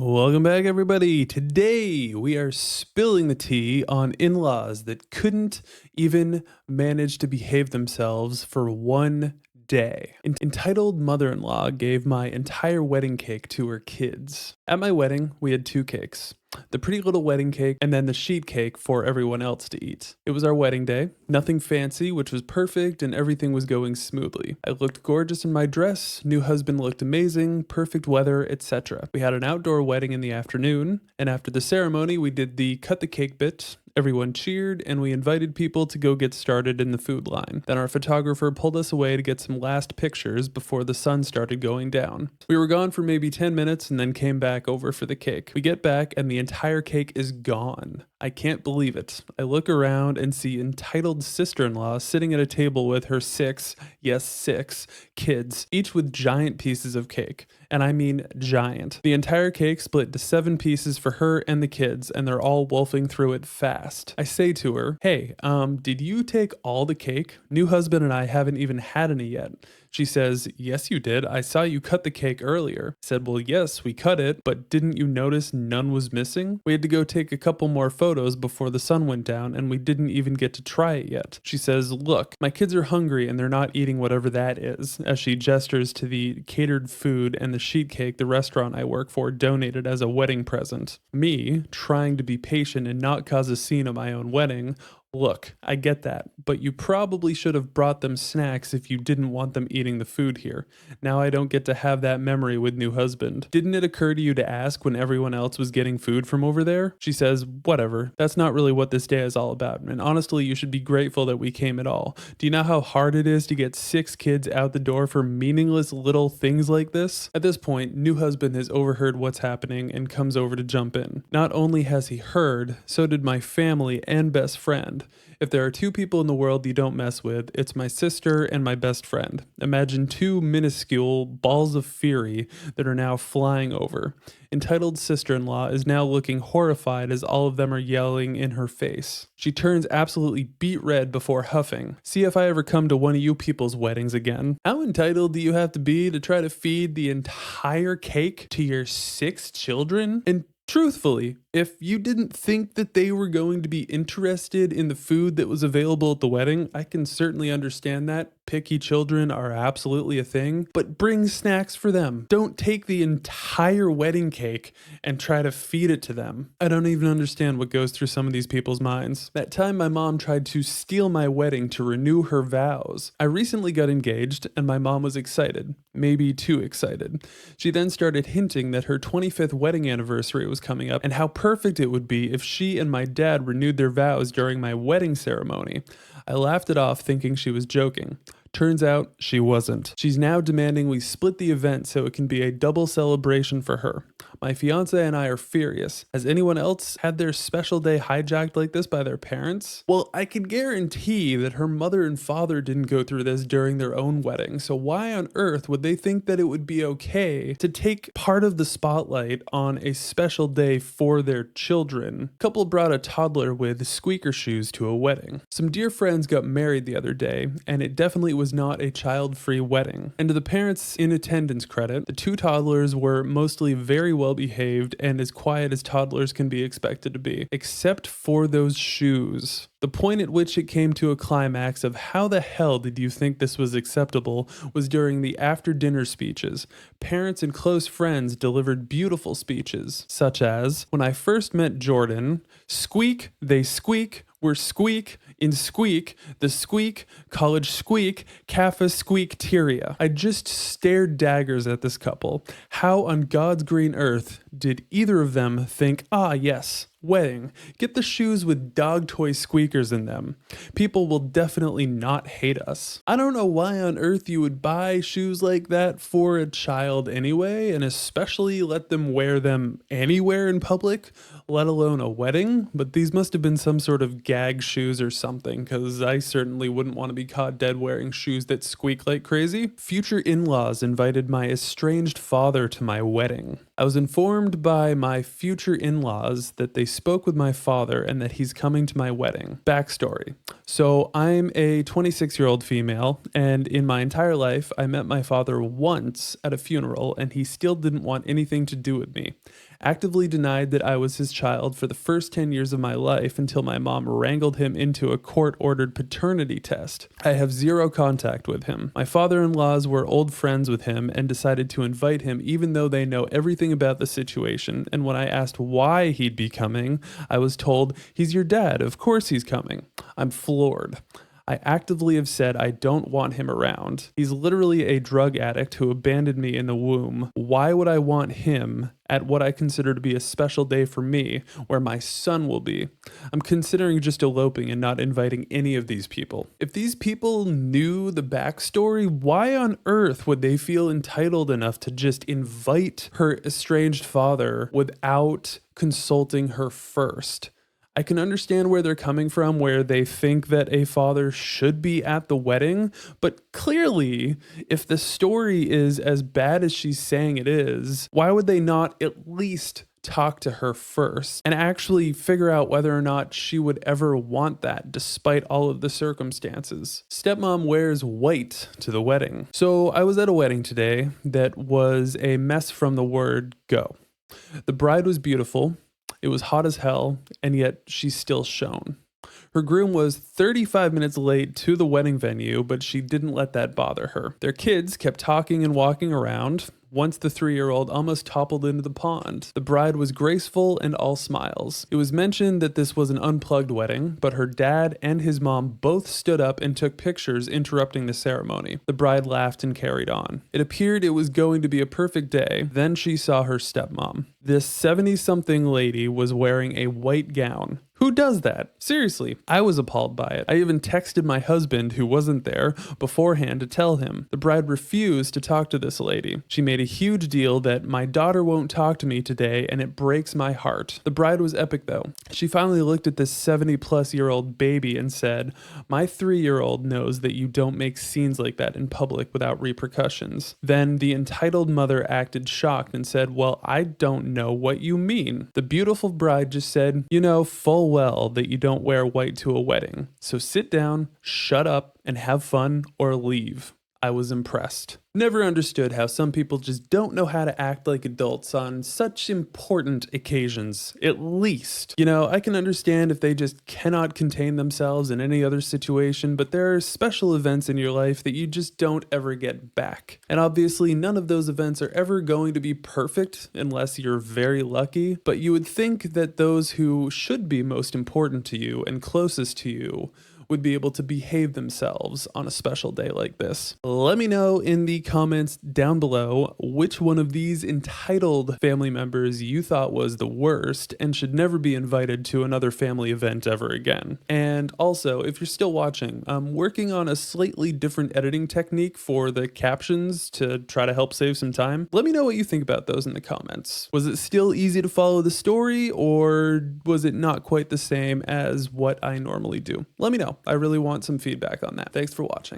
Welcome back, everybody. Today we are spilling the tea on in-laws that couldn't even manage to behave themselves for one day. Entitled Mother-in-law gave my entire wedding cake to her kids. At my wedding, we had two cakes. The pretty little wedding cake and then the sheet cake for everyone else to eat. It was our wedding day, nothing fancy, which was perfect, and everything was going smoothly. I looked gorgeous in my dress, new husband looked amazing, perfect weather, etc. We had an outdoor wedding in the afternoon, and after the ceremony we did the cut the cake bit. Everyone cheered, and we invited people to go get started in the food line. Then our photographer pulled us away to get some last pictures before the sun started going down. We were gone for maybe 10 minutes and then came back over for the cake. We get back and the entire cake is gone. I can't believe it. I look around and see entitled sister-in-law sitting at a table with her six kids, each with giant pieces of cake. And I mean giant. The entire cake split into 7 pieces for her and the kids, and they're all wolfing through it fast. I say to her, hey, did you take all the cake? New husband and I haven't even had any yet. She says, yes, you did. I saw you cut the cake earlier. I said, well, yes, we cut it, but didn't you notice none was missing? We had to go take a couple more photos before the sun went down, and we didn't even get to try it yet. She says, look, my kids are hungry and they're not eating whatever that is, as she gestures to the catered food and the sheet cake the restaurant I work for donated as a wedding present. Me, trying to be patient and not cause a scene at my own wedding, look, I get that, but you probably should have brought them snacks if you didn't want them eating the food here. Now I don't get to have that memory with new husband. Didn't it occur to you to ask when everyone else was getting food from over there? She says, whatever, that's not really what this day is all about, and honestly, you should be grateful that we came at all. Do you know how hard it is to get 6 kids out the door for meaningless little things like this? At this point, new husband has overheard what's happening and comes over to jump in. Not only has he heard, so did my family and best friend. If there are 2 people in the world you don't mess with, it's my sister and my best friend. Imagine 2 minuscule balls of fury that are now flying over. Entitled sister-in-law is now looking horrified as all of them are yelling in her face. She turns absolutely beet red before huffing. See if I ever come to one of you people's weddings again. How entitled do you have to be to try to feed the entire cake to your 6 children? And truthfully, if you didn't think that they were going to be interested in the food that was available at the wedding, I can certainly understand that. Picky children are absolutely a thing, but bring snacks for them. Don't take the entire wedding cake and try to feed it to them. I don't even understand what goes through some of these people's minds. That time my mom tried to steal my wedding to renew her vows. I recently got engaged and my mom was excited, maybe too excited. She then started hinting that her 25th wedding anniversary was coming up and how perfect it would be if she and my dad renewed their vows during my wedding ceremony. I laughed it off thinking she was joking. Turns out she wasn't. She's now demanding we split the event so it can be a double celebration for her. My fiance and I are furious. Has anyone else had their special day hijacked like this by their parents? Well, I can guarantee that her mother and father didn't go through this during their own wedding, so why on earth would they think that it would be okay to take part of the spotlight on a special day for their children? Couple brought a toddler with squeaker shoes to a wedding. Some dear friends got married the other day, and it definitely was not a child-free wedding. And to the parents in attendance credit, the 2 toddlers were mostly very well behaved and as quiet as toddlers can be expected to be, except for those shoes. The point at which it came to a climax of how the hell did you think this was acceptable was during the after-dinner speeches. Parents and close friends delivered beautiful speeches, such as, when I first met Jordan, squeak, they squeak, we're squeak, in squeak, the squeak, college squeak, Kappa squeakteria. I just stared daggers at this couple. How on God's green earth did either of them think, ah yes, wedding, get the shoes with dog toy squeakers in them. People will definitely not hate us. I don't know why on earth you would buy shoes like that for a child anyway, and especially let them wear them anywhere in public, let alone a wedding, but these must have been some sort of gag shoes or something, because I certainly wouldn't want to be caught dead wearing shoes that squeak like crazy. Future in-laws invited my estranged father to my wedding. I was informed by my future in-laws that they spoke with my father and that he's coming to my wedding. Backstory. So I'm a 26-year-old female, and in my entire life, I met my father once at a funeral, and he still didn't want anything to do with me. actively denied that I was his child for the first 10 years of my life until my mom wrangled him into a court-ordered paternity test. I have zero contact with him. My father-in-laws were old friends with him and decided to invite him even though they know everything about the situation, and when I asked why he'd be coming, I was told, "He's your dad, of course he's coming." I'm floored. I actively have said I don't want him around. He's literally a drug addict who abandoned me in the womb. Why would I want him at what I consider to be a special day for me, where my son will be? I'm considering just eloping and not inviting any of these people. If these people knew the backstory, why on earth would they feel entitled enough to just invite her estranged father without consulting her first? I can understand where they're coming from, where they think that a father should be at the wedding, but clearly, if the story is as bad as she's saying it is, why would they not at least talk to her first and actually figure out whether or not she would ever want that despite all of the circumstances? Stepmom wears white to the wedding. So I was at a wedding today that was a mess from the word go. The bride was beautiful. It was hot as hell, and yet she still shone. Her groom was 35 minutes late to the wedding venue, but she didn't let that bother her. Their kids kept talking and walking around. Once the 3-year-old almost toppled into the pond. The bride was graceful and all smiles. It was mentioned that this was an unplugged wedding, but her dad and his mom both stood up and took pictures interrupting the ceremony. The bride laughed and carried on. It appeared it was going to be a perfect day. Then she saw her stepmom. This 70-something lady was wearing a white gown. Who does that? Seriously, I was appalled by it. I even texted my husband, who wasn't there, beforehand to tell him. The bride refused to talk to this lady. She made a huge deal that my daughter won't talk to me today, and it breaks my heart. The bride was epic though. She finally looked at this 70-plus-year-old baby and said, "My 3-year-old knows that you don't make scenes like that in public without repercussions." Then the entitled mother acted shocked and said, "Well, I don't know what you mean." The beautiful bride just said, "You know full well that you don't wear white to a wedding. So sit down, shut up, and have fun or leave." I was impressed. Never understood how some people just don't know how to act like adults on such important occasions, at least. You know, I can understand if they just cannot contain themselves in any other situation, but there are special events in your life that you just don't ever get back. And obviously, none of those events are ever going to be perfect unless you're very lucky, but you would think that those who should be most important to you and closest to you would be able to behave themselves on a special day like this. Let me know in the comments down below which one of these entitled family members you thought was the worst and should never be invited to another family event ever again. And also, if you're still watching, I'm working on a slightly different editing technique for the captions to try to help save some time. Let me know what you think about those in the comments. Was it still easy to follow the story, or was it not quite the same as what I normally do? Let me know. I really want some feedback on that. Thanks for watching.